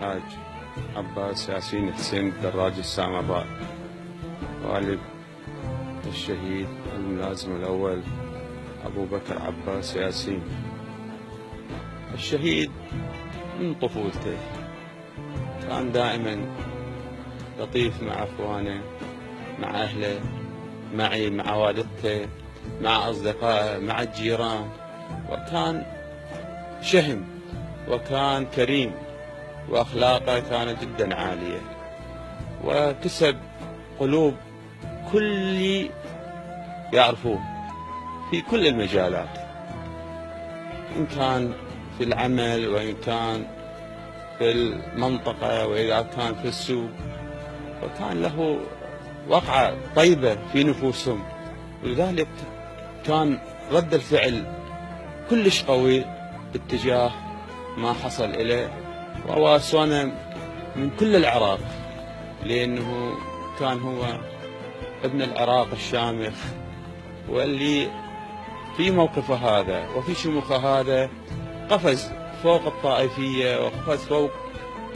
حاج عباس ياسين حسين الدراج السامراء، والد الشهيد الملازم الأول أبو بكر عباس ياسين. الشهيد من طفولته كان دائما لطيف مع أخوانه، مع أهله، معي، مع والدته، مع أصدقائه، مع الجيران، وكان شهم وكان كريم، وأخلاقه كانت جدا عالية، وكسب قلوب كل يعرفوه في كل المجالات، إن كان في العمل وإن كان في المنطقة وإذا كان في السوق، وكان له وقعة طيبة في نفوسهم، ولذلك كان رد الفعل كلش قوي اتجاه ما حصل إليه، وواسونا من كل العراق، لأنه كان هو ابن العراق الشامخ، واللي في موقفه هذا وفي شموخه هذا قفز فوق الطائفية وقفز فوق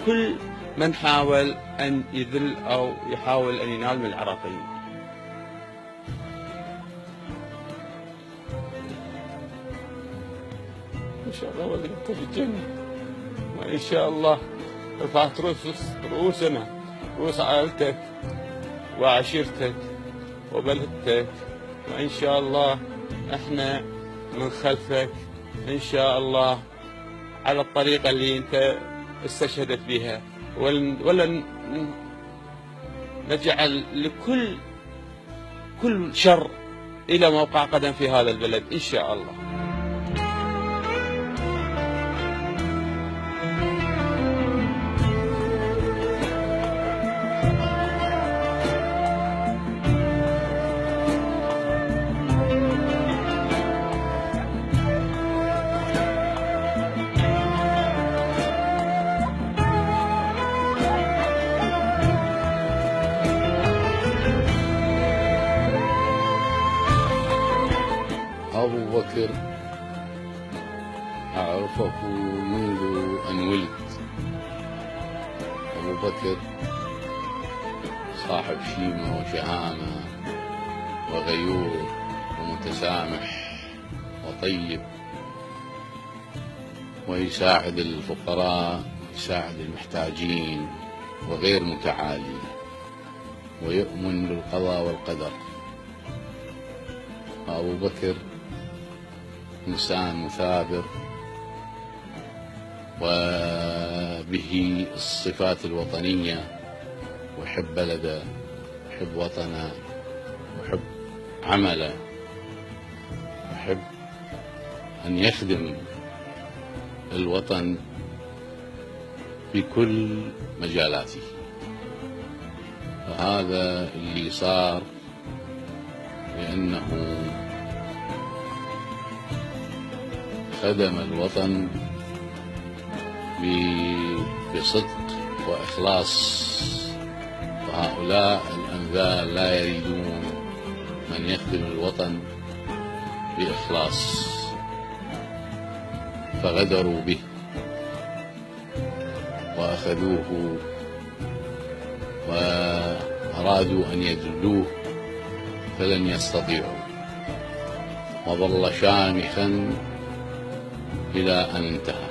كل من حاول أن يذل أو يحاول أن ينال من العراقيين. إن شاء الله ولدك في الجنة، وإن شاء الله رفعت رؤوسنا، رؤوس عائلتك وعشيرتك وبلدتك، وإن شاء الله إحنا من خلفك إن شاء الله على الطريقة اللي أنت استشهدت بها، ولن نجعل لكل شر إلى موقع قدم في هذا البلد إن شاء الله. أبو بكر أعرفه منذ أن ولد. أبو بكر صاحب شيمة وشهامة وغيور ومتسامح وطيب، ويساعد الفقراء، يساعد المحتاجين، وغير متعالي، ويؤمن بالقضاء والقدر. أبو بكر إنسان مثابر، وبه الصفات الوطنية، ويحب بلده، يحب وطنه، ويحب عمله، ويحب أن يخدم الوطن بكل مجالاته. وهذا اللي صار لأنه خدم الوطن بصدق وإخلاص، وهؤلاء الأنذال لا يريدون من يخدم الوطن بإخلاص، فغدروا به وأخذوه وأرادوا أن يذلوه فلن يستطيعوا، وظل شامخا إلى أن انتهى.